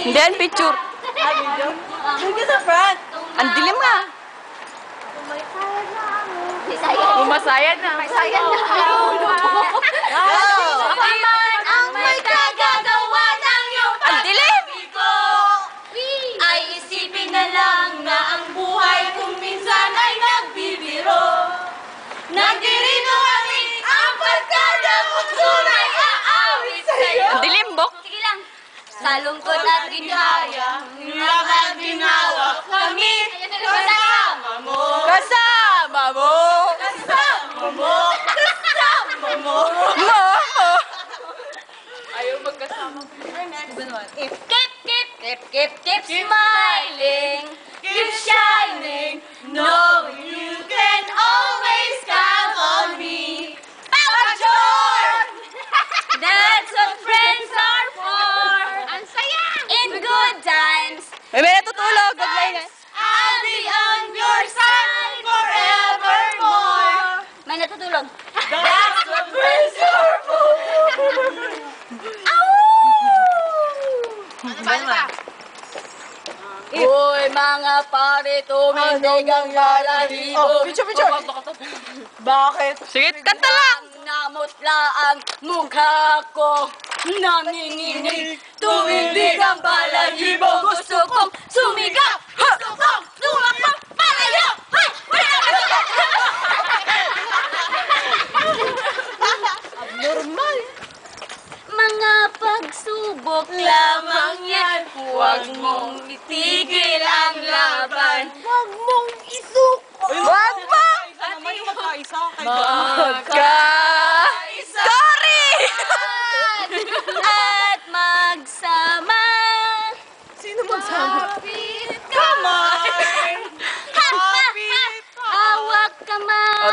Hindi yan, picture. Look sa front. Ang dilim nga. Umasayad na. May sayad na. Ang may kagagawa ng iyong Ang dilim! ay isipin na lang na ang buhay kung minsan ay nagbibiro. Nagdirino kami ang pagkada kung tunay aawit sa'yo. Ang dilim, Bok. Sige lang. Sa lungkot at ginhaya, Nilak at ginawa kami kasama mo. Kasama mo. Kasama mo. Kasama mo. Mo. Ayaw magkasama. Keep smiling. Keep shining, knowing you can always count on me. Pagjon! That's what friends are for. Ang saya! In good times. May natutulog. Huwag maingay. I'll be on your side forevermore. May natutulog. That's what friends are for. Uy, mga pare, tumindig ang balahibo. Picture! Bakit? Sige, kanta lang. Namutla ang mukha ko. Nanginginig, tumindig ang balahibo. Gusto kong sumigaw. Gusto kong tumakbo. Palayo! Hoy! Abnormal. Mga pagsubok lamang yan. Huwag mong itigil ang laban. Huwag mong isuko. Wag mo. Magkaisa. Sorry! At magsama. Sino magsama? Kapit Come on! Hawak kamay. O,